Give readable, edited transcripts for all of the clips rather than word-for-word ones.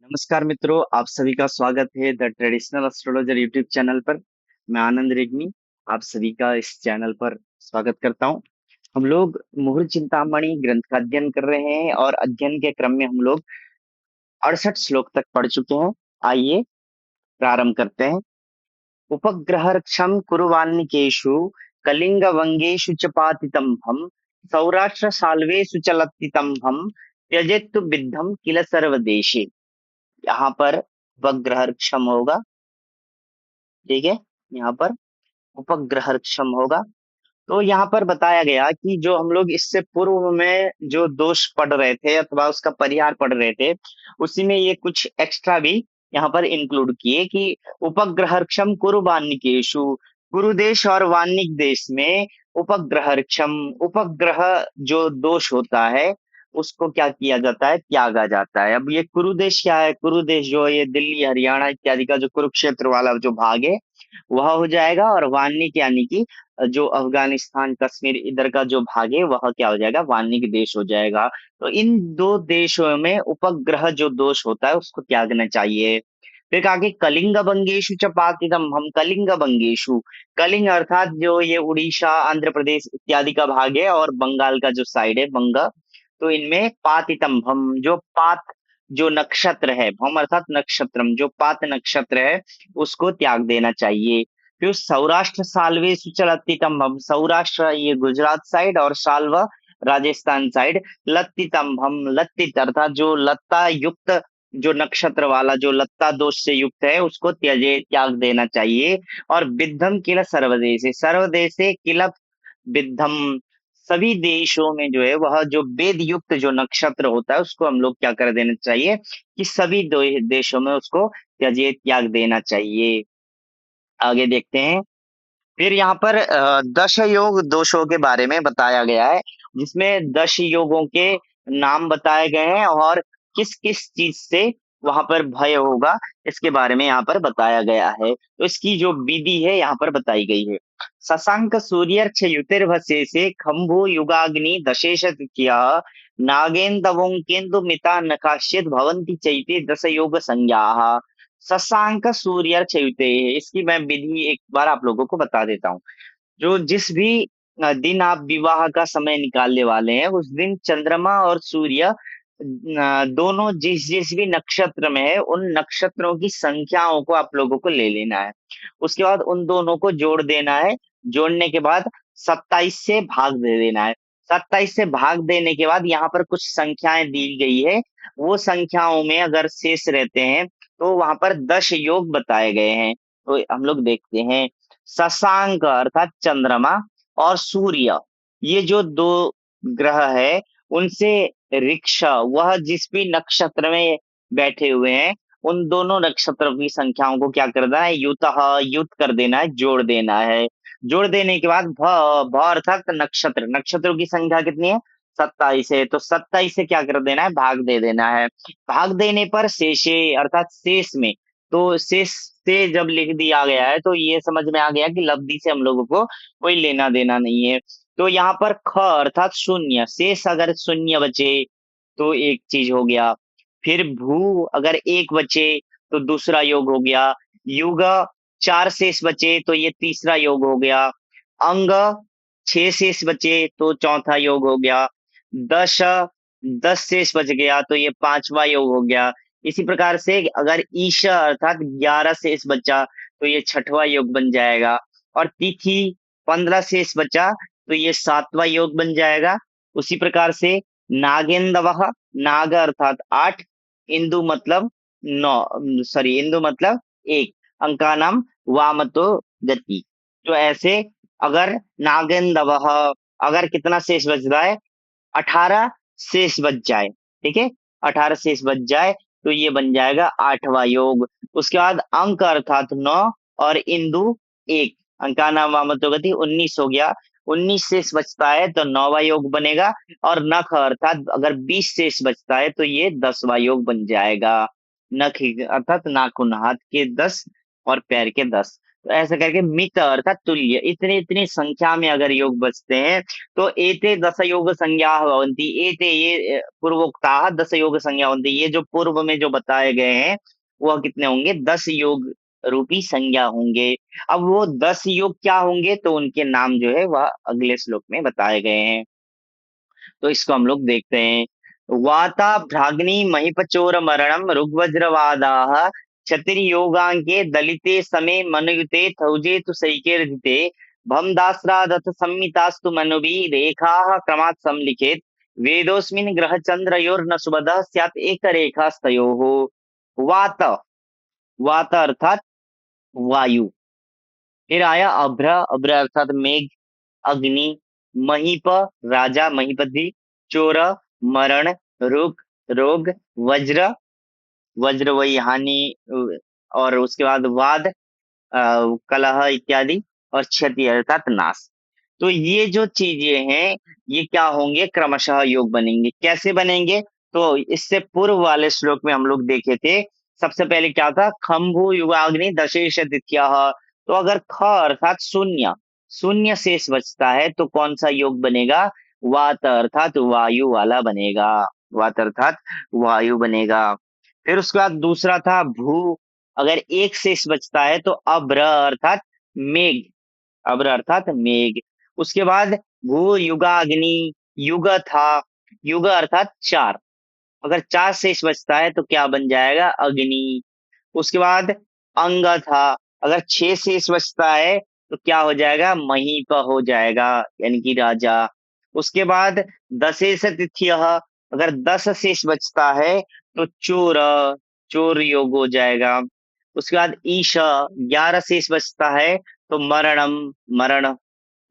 नमस्कार मित्रों, आप सभी का स्वागत है the traditional astrologer YouTube channel पर। मैं आनंद रेग्मी आप सभी का इस चैनल पर स्वागत करता हूं। हम लोग मुहूर्त चिंतामणि ग्रंथ का अध्ययन कर रहे हैं और अध्ययन के क्रम में हम लोग 68 श्लोक तक पढ़ चुके हैं। आइए प्रारंभ करते हैं। उपग्रहर्क्षम कुरुवान्निकेषु कलिंग वंगेषु च पातितंभम सौराष्ट्र साल्वेषु च लत्तितंभम त्यजेत्तु बिद्धम किल सर्वदेशे। यहाँ पर उपग्रहर्क्षम होगा, ठीक है। यहाँ पर उपग्रहर्क्षम होगा। तो यहाँ पर बताया गया कि जो हम लोग इससे पूर्व में जो दोष पढ़ रहे थे अथवा उसका परिहार पढ़ रहे थे, उसी में ये कुछ एक्स्ट्रा भी यहाँ पर इंक्लूड किए कि उपग्रहर्क्षम कुरु वानिकेशु, कुरु देश और वानिक देश में उपग्रहर्क्षम, उपग्रह जो दोष होता है उसको क्या किया जाता है, त्यागा जाता है। अब ये कुरु देश क्या है? कुरु देश जो है ये दिल्ली हरियाणा इत्यादि का जो कुरुक्षेत्र वाला जो भाग है वह हो जाएगा, और वानिक यानी कि जो अफगानिस्तान कश्मीर इधर का जो भाग है वह क्या हो जाएगा, वानिक देश हो जाएगा। तो इन दो देशों में उपग्रह जो दोष होता है उसको त्यागना चाहिए। फिर कहा कि कलिंग बंगेशु च पातितम हम, कलिंग बंगेशु, कलिंग अर्थात जो ये उड़ीसा आंध्र प्रदेश इत्यादि का भाग है और बंगाल का जो साइड है बंगा, तो इनमें पातितम हम, जो पात जो नक्षत्र है, भम अर्थात नक्षत्रम, जो पात नक्षत्र है उसको त्याग देना चाहिए। फिर सौराष्ट्र साल्वे सुचलत्तितम हम, सौराष्ट्र ये गुजरात साइड और साल्वा राजस्थान साइड, लत्तितम हम, लत्तित अर्थात जो लत्ता युक्त, जो नक्षत्र वाला जो लत्ता दोष से युक्त है उसको त्यजे, त्याग देना चाहिए। और विद्धम किल सर्वदेशे, सर्वदेशे किल विद्धम, सभी देशों में जो है वह जो वेद युक्त जो नक्षत्र होता है उसको हम लोग क्या कर देना चाहिए कि सभी देशों में उसको त्यजे, त्याग देना चाहिए। आगे देखते हैं। फिर यहाँ पर दश योग दोषों के बारे में बताया गया है, जिसमें 10 योगों के नाम बताए गए हैं और किस किस चीज से वहां पर भय होगा इसके बारे में यहाँ पर बताया गया है। तो इसकी जो विधि है यहाँ पर बताई गई है। शशांक सूर्यर्क्ष युतिर्भसे से खम्भो युगाग्नि दशेश तिथिया नागेन्दवों केन्दु मिता नकाश्यत भवंती चैते 10 योग संज्ञा। शशांक सूर्य युते, इसकी मैं विधि एक बार आप लोगों को बता देता हूँ। जो जिस भी दिन आप विवाह का समय निकालने वाले हैं उस दिन चंद्रमा और सूर्य दोनों जिस जिस भी नक्षत्र में है उन नक्षत्रों की संख्याओं को आप लोगों को ले लेना है। उसके बाद उन दोनों को जोड़ देना है। जोड़ने के बाद 27 से भाग दे देना है। 27 से भाग देने के बाद यहाँ पर कुछ संख्याएं दी गई है, वो संख्याओं में अगर शेष रहते हैं तो वहां पर 10 योग बताए गए हैं। तो हम लोग देखते हैं। शशांक अर्थात चंद्रमा और सूर्य, ये जो दो ग्रह है उनसे ऋक्षा, वह जिस भी नक्षत्र में बैठे हुए हैं उन दोनों नक्षत्रों की संख्याओं को क्या करना है, युतः, युत कर देना है, जोड़ देना है। जोड़ देने के बाद भ अर्थात नक्षत्र, नक्षत्रों की संख्या कितनी है, 27 है। तो 27 से क्या कर देना है, भाग दे देना है। भाग देने पर शेषे अर्थात शेष में, तो शेष से जब लिख दिया गया है तो ये समझ में आ गया कि लब्धि से हम लोगों को कोई लेना देना नहीं है। तो यहाँ पर ख अर्थात शून्य, शेष अगर शून्य बचे तो एक चीज हो गया। फिर भू अगर एक बचे तो दूसरा योग हो गया। युग 4 शेष बचे तो ये तीसरा योग हो गया। अंग 6 शेष बचे तो चौथा योग हो गया। दश 10 शेष बच गया तो ये पांचवा योग हो गया। इसी प्रकार से अगर ईश अर्थात 11 शेष बचा तो ये छठवां योग बन जाएगा। और तिथि 15 शेष बचा तो ये सातवां योग बन जाएगा। उसी प्रकार से नागेंदवः, नाग अर्थात 8, इंदु मतलब 9, सॉरी इंदु मतलब 1, अंका नाम वामतो गति। तो ऐसे अगर नागेंदवः, अगर कितना शेष बच रहा है, 18 शेष बच जाए, ठीक है, 18 शेष बच जाए तो ये बन जाएगा आठवां योग। उसके बाद अंक अर्थात 9 और इंदु 1, अंका नाम वामतो गति 19 हो गया। 19 शेष बचता है तो नौवा योग बनेगा। और नख अर्थात अगर 20 शेष बचता है तो ये 10वां योग बन जाएगा। नख अर्थात नाखून, हाथ के 10 और पैर के 10। तो ऐसा करके मित अर्थात तुल्य, इतनी इतनी संख्या में अगर योग बचते हैं तो एते दस योग संज्ञा भवन्ति। एते ये पूर्वोक्ता दस योग संज्ञा भवन्ति, ये जो पूर्व में जो बताए गए हैं वह कितने होंगे, 10 योग रूपी संज्ञा होंगे। अब वो 10 योग क्या होंगे, तो उनके नाम जो है वह अगले श्लोक में बताए गए हैं। तो इसको हम लोग देखते हैं। वाता भ्राग्नि महिपचोर मरणम ऋग्वज्रवादाः क्षत्रियोगांके दलिते समे मनुयुते थौजे तु सैकेर्धिते भम दास्रादथ संमितास्तु मनुभि रेखाः क्रमात् समलिखेत् वेदोऽस्मिन् ग्रहचन्द्रयोर्न सुबधः स्यात् एकरेखास्तयोः। वात, वात अर्थात वायु। फिर आया अभ्र, अभ्र अर्थात मेघ, अग्नि, महीप राजा महीपति, चोर मरण, रुक रोग, वज्र, वज्र वही हानि, और उसके बाद वाद, कलह इत्यादि, और क्षति अर्थात नाश। तो ये जो चीजें हैं ये क्या होंगे, क्रमशः योग बनेंगे। कैसे बनेंगे, तो इससे पूर्व वाले श्लोक में हम लोग देखे थे। सबसे पहले क्या था, खम्भु युगाग्नि दशेश द्वितीयः। तो अगर ख अर्थात शून्य, शून्य शेष बचता है तो कौन सा योग बनेगा, वात अर्थात वायु वाला बनेगा, वात अर्थात वायु बनेगा। फिर उसके बाद दूसरा था भू, अगर एक शेष बचता है तो अभ्र अर्थात मेघ, अभ्र अर्थात मेघ। उसके बाद भू युगाग्नि, युग था, युग अर्थात चार, अगर चार शेष बचता है तो क्या बन जाएगा, अग्नि। उसके बाद अंग था, अगर छह शेष बचता है तो क्या हो जाएगा, महीप हो जाएगा, यानी कि राजा। उसके बाद दशेष तिथि, अगर 10 शेष बचता है तो चोर, चोर योग हो जाएगा। उसके बाद ईश, 11 शेष बचता है तो मरणम, मरण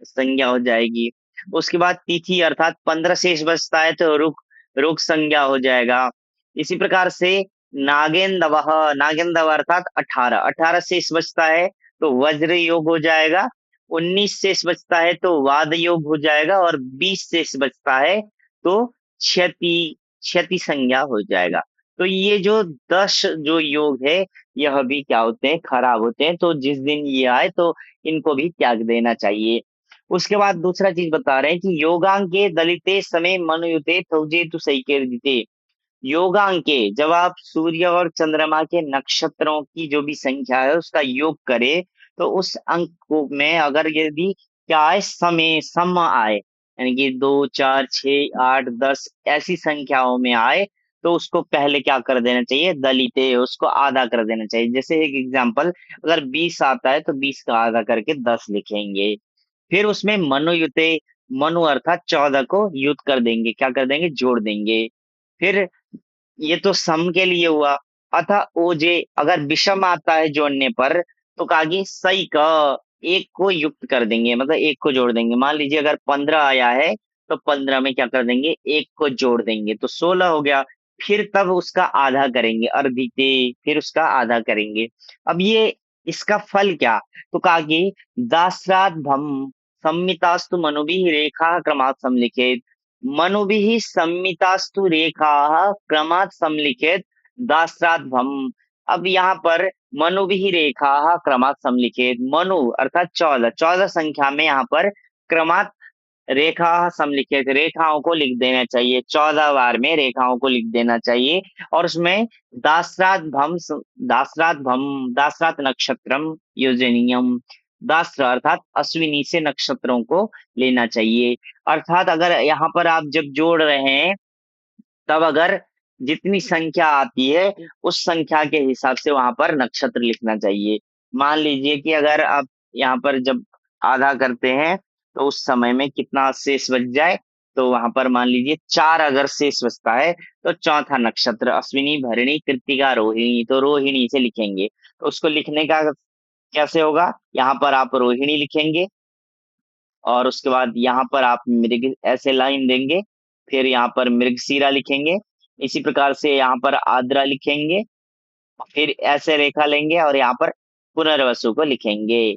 संज्ञा हो जाएगी। उसके बाद तिथि अर्थात 15 शेष बचता है तो रुक, रुक संज्ञा हो जाएगा। इसी प्रकार से नागेंदवः, नागेंदव अर्थात 18, 18 शेष बचता है तो वज्र योग हो जाएगा। 19 शेष बचता है तो वाद योग हो जाएगा, और 20 शेष बचता है तो क्षति, क्षति संज्ञा हो जाएगा। तो ये जो 10 जो योग है यह भी क्या होते हैं, खराब होते हैं। तो जिस दिन ये आए तो इनको भी त्याग देना चाहिए। उसके बाद दूसरा चीज बता रहे हैं कि योगांके दलिते समय मनुयुते थौजे तु सैकेर्दिते। योगांके, जब आप सूर्य और चंद्रमा के नक्षत्रों की जो भी संख्या है उसका योग करें तो उस अंक में अगर यदि क्या आए, समय सम आए, यानी कि 2 4 6 8 10 ऐसी संख्याओं में आए तो उसको पहले क्या कर देना चाहिए, दलिते, उसको आधा कर देना चाहिए। जैसे एक एग्जांपल, अगर 20 आता है तो 20 का आधा करके 10 लिखेंगे। फिर उसमें मनुयुते, मनु अर्थात 14 को युत कर देंगे, क्या कर देंगे, जोड़ देंगे। फिर ये तो सम के लिए हुआ। अतः ओजे, अगर विषम आता है जोड़ने पर तो कागी सही का एक को युक्त कर देंगे, मतलब एक को जोड़ देंगे। मान लीजिए अगर 15 आया है तो 15 में क्या कर देंगे, एक को जोड़ देंगे तो 16 हो गया। फिर तब उसका आधा करेंगे, अर्धिते, फिर उसका आधा करेंगे। अब ये इसका फल क्या, तो कहा कि दासरात भम संमितास्तु मनुभिः रेखा क्रमात् समलिखेत। मनुभिः संमितास्तु रेखाः क्रमात् समलिखेत दासरात भम। अब यहाँ पर मनुभिः रेखाः क्रमात् समलिखेत, मनु अर्थात 14, 14 संख्या में यहाँ पर क्रमात् रेखा समलिखित, रेखाओं को लिख देना चाहिए, 14 बार में रेखाओं को लिख देना चाहिए। और उसमें दासरात भम, दासरात भम, दासरात नक्षत्रम योजनीयम, दासरा अर्थात अश्विनी से नक्षत्रों को लेना चाहिए। अर्थात अगर यहाँ पर आप जब जोड़ रहे हैं तब अगर जितनी संख्या आती है उस संख्या के हिसाब से वहां पर नक्षत्र लिखना चाहिए। मान लीजिए कि अगर आप यहाँ पर जब आधा करते हैं तो उस समय में कितना शेष बच जाए, तो वहां पर मान लीजिए 4 अगर शेष बचता है तो चौथा नक्षत्र अश्विनी भरणी कृत्तिका रोहिणी, तो रोहिणी से लिखेंगे। तो उसको लिखने का कैसे होगा, यहाँ पर आप रोहिणी लिखेंगे और उसके बाद यहाँ पर आप मृग ऐसे लाइन देंगे, फिर यहाँ पर मृगशीरा लिखेंगे, इसी प्रकार से यहाँ पर आद्रा लिखेंगे, फिर ऐसे रेखा लेंगे और यहाँ पर पुनर्वसु को लिखेंगे।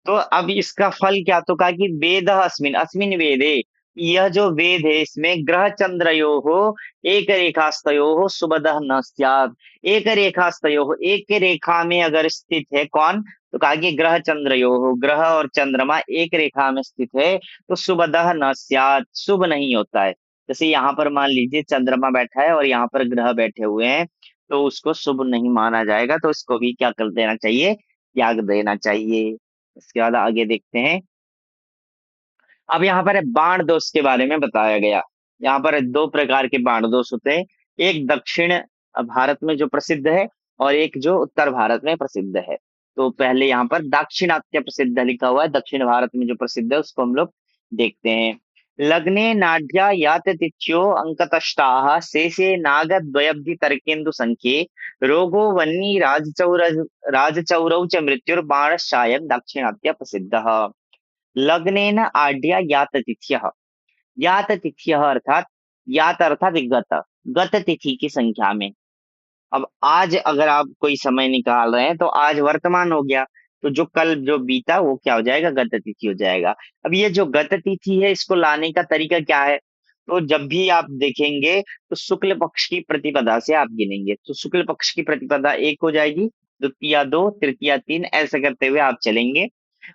तो अब इसका फल क्या, तो कहा कि वेद अस्मिन, अस्मिन वेदे, यह जो वेद है इसमें ग्रह चंद्रयो हो एक रेखास्तयो हो सुबदह न स्यात्। एक रेखास्तयो हो, एक रेखा में अगर स्थित है कौन, तो कहा कि ग्रह चंद्रयोः, ग्रह और चंद्रमा एक रेखा में स्थित है तो शुभदः न स्यात्, शुभ नहीं होता है। जैसे यहाँ पर मान लीजिए चंद्रमा बैठा है और यहाँ पर ग्रह बैठे हुए हैं, तो उसको शुभ नहीं माना जाएगा, तो इसको भी क्या कर देना चाहिए, त्याग देना चाहिए। इसके बाद आगे देखते हैं। अब यहाँ पर बाण दोष के बारे में बताया गया। यहाँ पर दो प्रकार के बाण दोष होते हैं, एक दक्षिण भारत में जो प्रसिद्ध है और एक जो उत्तर भारत में प्रसिद्ध है। तो पहले यहाँ पर दाक्षिणात्य प्रसिद्ध लिखा हुआ है, दक्षिण भारत में जो प्रसिद्ध है उसको हम लोग देखते हैं। लग्ने नाड्या यात तिथ्यो अंकतष्टाः शेषे नागद्वयब्धि तर्केन्दु संख्ये रोगो वह्नि राजचौरौ च मृत्युर्बाणश्चायं दाक्षिणात्य प्रसिद्धः। लग्नेन आढ्य यात तिथ्यः, यात तिथ्यः अर्थात, यात अर्थात गत, गत तिथि की संख्या में। अब आज अगर आप कोई समय निकाल रहे हैं तो आज वर्तमान हो गया, तो जो कल जो बीता वो क्या हो जाएगा, गत तिथि हो जाएगा। अब ये जो गत तिथि है इसको लाने का तरीका क्या है, तो जब भी आप देखेंगे तो शुक्ल पक्ष की प्रतिपदा से आप गिनेंगे, तो शुक्ल पक्ष की प्रतिपदा एक हो जाएगी, द्वितीया दो, तृतीया तीन, ऐसे करते हुए आप चलेंगे।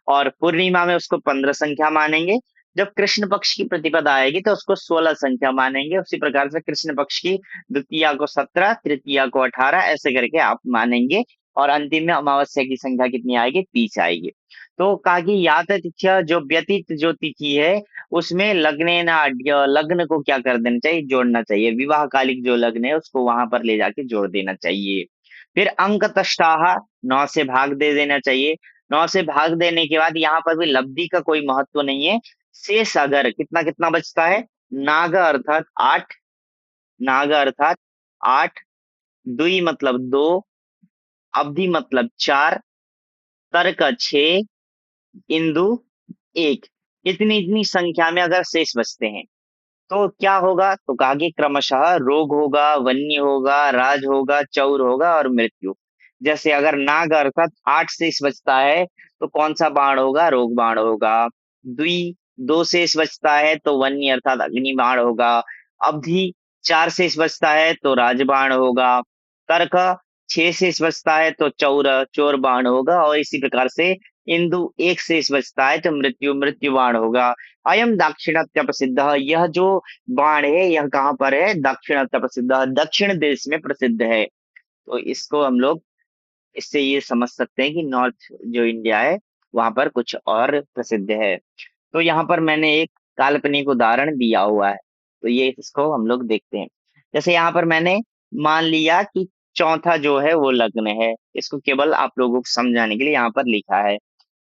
और पूर्णिमा में उसको 15 संख्या मानेंगे। जब कृष्ण पक्ष की प्रतिपदा आएगी तो उसको 16 संख्या मानेंगे। उसी प्रकार से कृष्ण पक्ष की द्वितीया को 17, तृतीया को 18, ऐसे करके आप मानेंगे। और अंतिम में अमावस्या की संख्या कितनी आएगी, 30 आएगी। तो कहा कि यात तिथ्य जो व्यतीत जो तिथि है उसमें लग्ने ना आढ्य, लग्न को क्या कर देना चाहिए, जोड़ना चाहिए। विवाह कालिक जो लग्न है उसको वहां पर ले जाके जोड़ देना चाहिए। फिर अंक तष्टाह, 9 से भाग दे देना चाहिए। 9 से भाग देने के बाद यहाँ पर भी लब्धि का कोई महत्व नहीं है। शेष अगर कितना कितना बचता है, नाग अर्थात 8, नाग अर्थात 8, दुई मतलब 2, अवधि मतलब 4, तर्क 6, इंदु 1, इतनी इतनी संख्या में अगर शेष बचते हैं तो क्या होगा, तो कहा कि क्रमशः रोग होगा, वन्य होगा, राज होगा, चौर होगा और मृत्यु। जैसे अगर नाग अर्थात 8 शेष बचता है तो कौन सा बाण होगा, रोग बाण होगा। द्वि 2 शेष बचता है तो वन्य अर्थात अग्नि बाण होगा। अवधि 4 शेष बचता है तो राजबाण होगा। तर्क 6 शेष बचता है तो चौर चोर बाण होगा। और इसी प्रकार से इंदु 1 शेष बचता है तो मृत्यु मृत्यु बाण होगा। अयम दाक्षिणात्य प्रसिद्ध, यह जो बाण है यह कहाँ पर है, दाक्षिणात्य प्रसिद्ध, दक्षिण देश में प्रसिद्ध है। तो इसको हम लोग इससे ये समझ सकते हैं कि नॉर्थ जो इंडिया है वहां पर कुछ और प्रसिद्ध है। तो यहाँ पर मैंने एक काल्पनिक उदाहरण दिया हुआ है, तो ये इसको हम लोग देखते हैं। जैसे यहाँ पर मैंने मान लिया कि चौथा जो है वो लग्न है, इसको केवल आप लोगों को समझाने के लिए यहाँ पर लिखा है।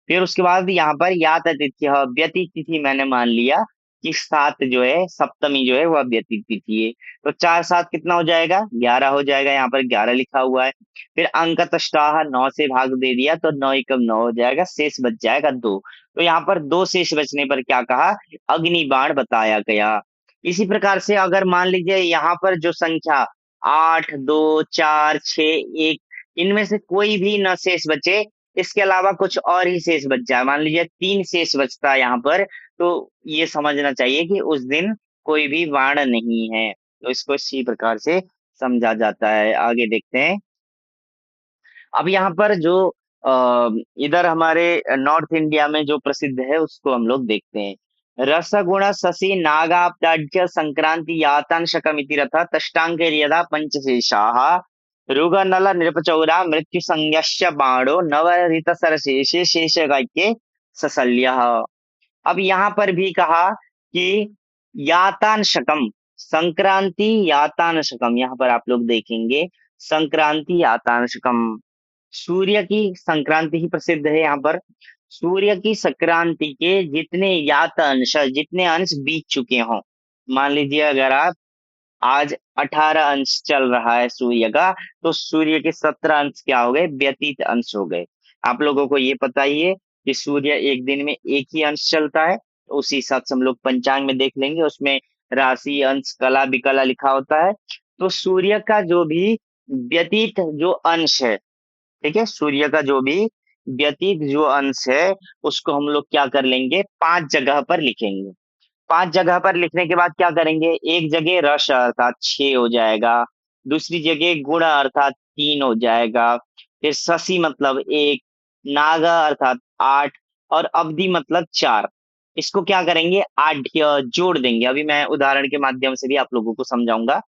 फिर उसके बाद यहाँ पर यात तिथि, व्यतीत तिथि मैंने मान लिया कि 7 जो है, सप्तमी जो है वह व्यतीत तिथि है। तो 4 7 कितना हो जाएगा, 11 हो जाएगा, यहाँ पर 11 लिखा हुआ है। फिर अंक तष्टाह, 9 से भाग दे दिया तो 9 एकम 9 हो जाएगा, शेष बच जाएगा 2। तो यहाँ पर 2 शेष बचने पर क्या कहा, अग्नि बाण बताया गया। इसी प्रकार से अगर मान लीजिए यहाँ पर जो संख्या 8, 2, 4, 6, 1, इनमें से कोई भी न शेष बचे, इसके अलावा कुछ और ही शेष बच जाए, मान लीजिए 3 शेष बचता है यहाँ पर, तो ये समझना चाहिए कि उस दिन कोई भी बाण नहीं है। तो इसको इसी प्रकार से समझा जाता है। आगे देखते हैं। अब यहाँ पर जो अ, इधर हमारे नॉर्थ इंडिया में जो प्रसिद्ध है उसको हम लोग देखते हैं। रसगुण शशि नागाब्दाढ्य संक्रांति यातांशकमिति रथ तष्टांग यदा पंचशेषाः रुगनल नृपचौरा मृत्यु संज्ञस्य बाणो नवरित सरशेषे शेषगाक्ये सशल्यः। अब यहाँ पर भी कहा कि यातांशकम, संक्रांति यातांशकम, यहाँ पर आप लोग देखेंगे संक्रांति यातांशकम, सूर्य की संक्रांति ही प्रसिद्ध है यहाँ पर। सूर्य की संक्रांति के जितने यात अंश, जितने अंश बीत चुके हों, मान लीजिए अगर आप आज 18 अंश चल रहा है सूर्य का, तो सूर्य के 17 अंश क्या हो गए, व्यतीत अंश हो गए। आप लोगों को ये पता ही है कि सूर्य एक दिन में एक ही अंश चलता है, तो उसी हिसाब से हम लोग पंचांग में देख लेंगे, उसमें राशि अंश कला विकला लिखा होता है। तो सूर्य का जो भी व्यतीत जो अंश है, ठीक है, सूर्य का जो भी व्यतीत जो अंश है उसको हम लोग क्या कर लेंगे, 5 जगह पर लिखेंगे। 5 जगह पर लिखने के बाद क्या करेंगे, एक जगह रस अर्थात 6 हो जाएगा, दूसरी जगह गुण अर्थात 3 हो जाएगा, फिर शशि मतलब 1, नाग अर्थात 8 और अवधि मतलब 4। इसको क्या करेंगे, आढ़ जोड़ देंगे। अभी मैं उदाहरण के माध्यम से भी आप लोगों को समझाऊंगा।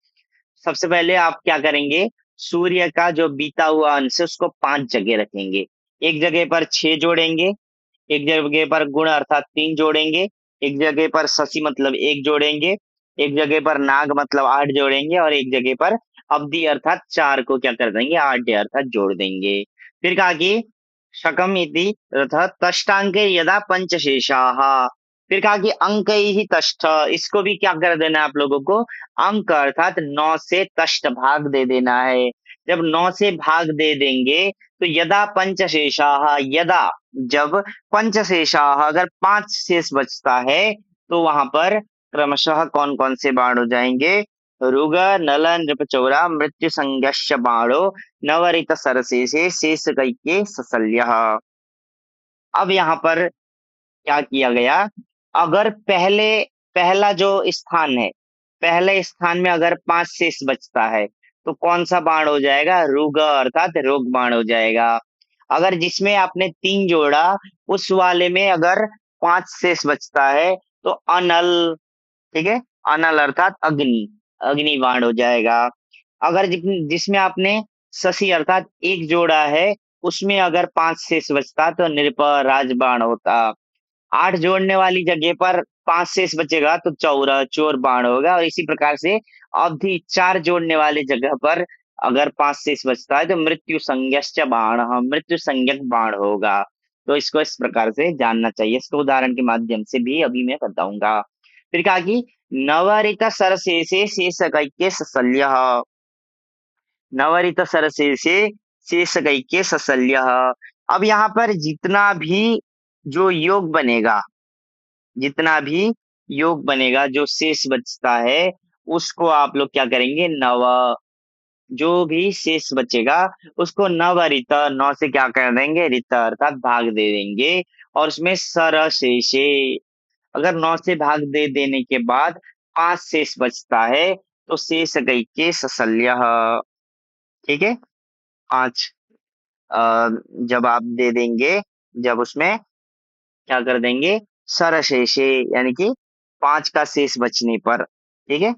सबसे पहले आप क्या करेंगे, सूर्य का जो बीता हुआ अंश है उसको 5 जगह रखेंगे। एक जगह पर 6 जोड़ेंगे, एक जगह पर गुण अर्थात 3 जोड़ेंगे, एक जगह पर शशि मतलब 1 जोड़ेंगे, एक जगह पर नाग मतलब 8 जोड़ेंगे और एक जगह पर अवधि अर्थात 4 को क्या कर देंगे, 8 अर्थात जोड़ देंगे। फिर कहा कि शकम इति अर्थात तष्टांके यदा पंचशेषाः। फिर कहा कि अंक ही तष्ट, इसको भी क्या कर देना है आप लोगों को, अंक अर्थात 9 से तष्ट भाग दे देना है। जब 9 से भाग दे देंगे तो यदा पंचशेषाः, यदा जब पंचशेषाः अगर 5 शेष बचता है तो वहां पर क्रमशः कौन कौन से बाण हो जाएंगे, रुग नल नृपचौरा मृत्यु संज्ञश्च बाणो नवरित सरसेशे शेष कैके ससल्यः। अब यहाँ पर क्या किया गया, अगर पहला जो स्थान है, पहले स्थान में अगर 5 शेष बचता है तो कौन सा बाण हो जाएगा, रुग अर्थात रोग बाण हो जाएगा। अगर जिसमें आपने 3 जोड़ा उस वाले में अगर 5 शेष बचता है तो अनल, ठीक है, अनल अर्थात अग्नि, अग्नि बाण हो जाएगा। अगर जिसमें आपने शशि अर्थात 1 जोड़ा है उसमें अगर 5 शेष बचता तो नृप राजबाण होता। 8 जोड़ने वाली जगह पर 5 शेष बचेगा तो चौरा चोर बाण होगा और इसी प्रकार से अवधि 4 जोड़ने वाली जगह पर अगर 5 शेष बचता है तो मृत्यु संज्ञश्च बाण, मृत्यु संज्ञक बाण होगा। तो इसको इस प्रकार से जानना चाहिए, इसको उदाहरण के माध्यम से भी अभी मैं बताऊंगा। फिर कहा कि नवरित सरशेषे शेष कैके सशल्यः, नवरित सरशेषे शेष कैके सशल्यः। अब यहाँ पर जितना भी जो योग बनेगा, जितना भी योग बनेगा जो शेष बचता है उसको आप लोग क्या करेंगे, नव, जो भी शेष बचेगा उसको नवरित, 9 से क्या कर देंगे, रित अर्थात भाग दे देंगे। और उसमें सर शेषे, अगर 9 से भाग दे देने के बाद 5 शेष बचता है तो शेष गई के सशल्य, ठीक है। 5 जब आप दे देंगे, जब उसमें क्या कर देंगे, सरशेषे, यानी कि 5 का शेष बचने पर, ठीक है।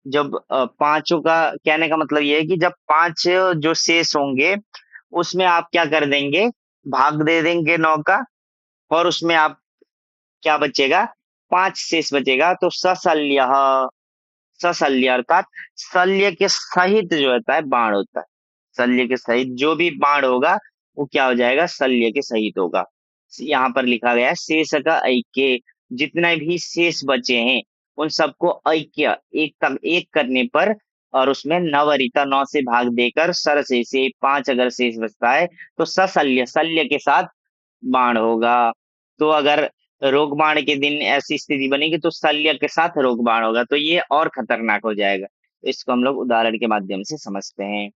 जब पांचों का कहने का मतलब ये है कि जब 5 जो शेष होंगे उसमें आप क्या कर देंगे, भाग दे देंगे 9 का और उसमें आप क्या बचेगा, 5 शेष बचेगा तो सशल्य, सशल्य अर्थात शल्य के सहित जो होता है बाण होता है, शल्य के सहित जो भी बाण होगा वो क्या हो जाएगा, शल्य के सहित होगा। यहाँ पर लिखा गया है शेष का ऐक्य, जितने भी शेष बचे हैं उन सबको ऐक्य, एक तक एक करने पर और उसमें नवरिता 9 से भाग देकर सर से 5 अगर शेष बचता है तो सशल्य, शल्य के साथ बाण होगा। तो अगर रोग बाण के दिन ऐसी स्थिति बनेगी तो शल्य के साथ रोग बाण होगा तो ये और खतरनाक हो जाएगा। तो इसको हम लोग उदाहरण के माध्यम से समझते हैं।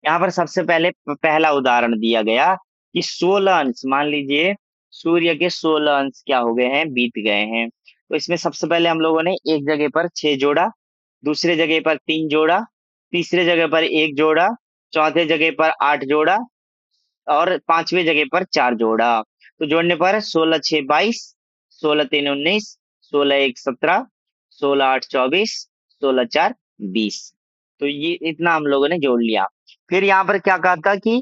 यहाँ पर सबसे पहले पहला उदाहरण दिया गया कि 16 अंश, मान लीजिए सूर्य के 16 अंश क्या हो गए हैं, बीत गए हैं। तो इसमें सबसे पहले हम लोगों ने एक जगह पर 6 जोड़ा, दूसरे जगह पर 3 जोड़ा, तीसरे जगह पर 1 जोड़ा, चौथे जगह पर 8 जोड़ा और पांचवें जगह पर 4 जोड़ा। तो जोड़ने पर 16 6 22, 16 3 19, 16 1 17, 16 8 24, 16 4 20। तो ये इतना हम लोगों ने जोड़ लिया। फिर यहाँ पर क्या कहा था कि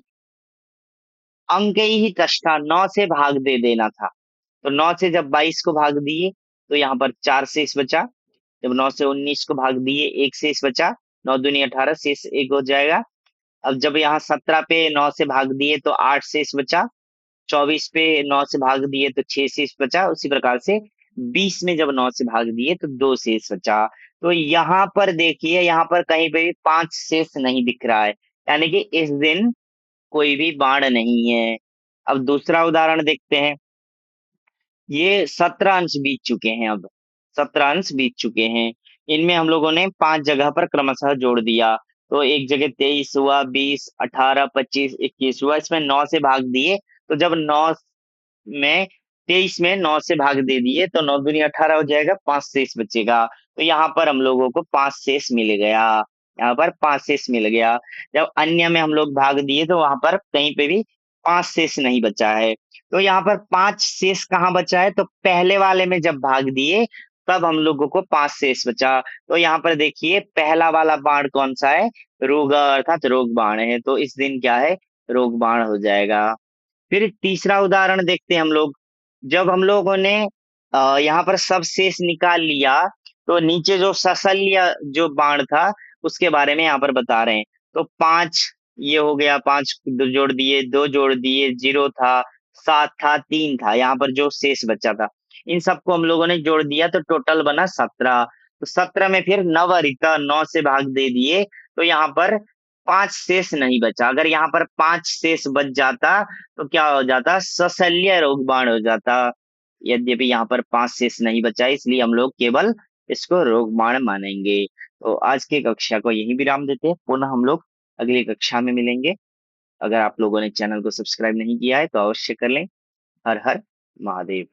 अंक ही कष्टा, 9 से भाग दे देना था। तो 9 से जब 22 को भाग दिए तो यहाँ पर 4 शेष बचा। जब 9 से 19 को भाग दिए 1 शेष बचा, 9 दूनी 18 शेष 1 हो जाएगा। अब जब यहाँ 17 पे 9 से भाग दिए तो 8 शेष बचा, 24 पे 9 से भाग दिए तो 6 शेष बचा, उसी प्रकार से 20 में जब 9 से भाग दिए तो 2 शेष बचा। तो यहाँ पर देखिए, यहाँ पर कहीं पे भी 5 शेष नहीं दिख रहा है, यानी कि इस दिन कोई भी बाण नहीं है। अब दूसरा उदाहरण देखते हैं। ये 17 अंश बीत चुके हैं, अब 17 अंश बीत चुके हैं। इनमें हम लोगों ने 5 जगह पर क्रमशः जोड़ दिया। तो एक जगह 23 हुआ, 20 18 25 21 हुआ, इसमें 9 से भाग दिए। तो जब 9 में 23 में 9 से भाग दे दिए तो 9 दूनी 18 हो जाएगा, 5 शेष बचेगा। तो यहाँ पर हम लोगों को 5 शेष मिल गया, यहाँ पर 5 शेष मिल गया। जब अन्य में हम लोग भाग दिए तो वहां पर कहीं पे भी 5 शेष नहीं बचा है। तो यहाँ पर 5 शेष कहाँ बचा है? तो पहले वाले में जब भाग दिए तब हम लोगों को 5 शेष बचा। तो यहाँ पर देखिए पहला वाला बाण कौन सा है? रोग अर्थात रोग बाण है। तो इस दिन क्या है? रोग बाण हो जाएगा। फिर तीसरा उदाहरण देखते हैं हम लोग। जब हम लोगों ने यहाँ पर सब शेष निकाल लिया तो नीचे जो सशल्य जो बाण था उसके बारे में यहाँ पर बता रहे हैं। तो 5 ये हो गया, 5 जोड़ दिए, 2 जोड़ दिए, 0 था, 7 था, 3 था, यहाँ पर जो शेष बचा था इन सबको हम लोगों ने जोड़ दिया तो टोटल बना 17। तो 17 में फिर नवरित 9 से भाग दे दिए तो यहाँ पर 5 शेष नहीं बचा। अगर यहाँ पर 5 शेष बच जाता तो क्या हो जाता? सशल्य रोगबाण हो जाता। यद्यपि यहाँ पर 5 शेष नहीं बचा इसलिए हम लोग केवल इसको रोगबाण मानेंगे। तो आज की कक्षा को यहीं विराम देते हैं। पुनः हम लोग अगली कक्षा में मिलेंगे। अगर आप लोगों ने चैनल को सब्सक्राइब नहीं किया है तो अवश्य कर लें। हर हर महादेव।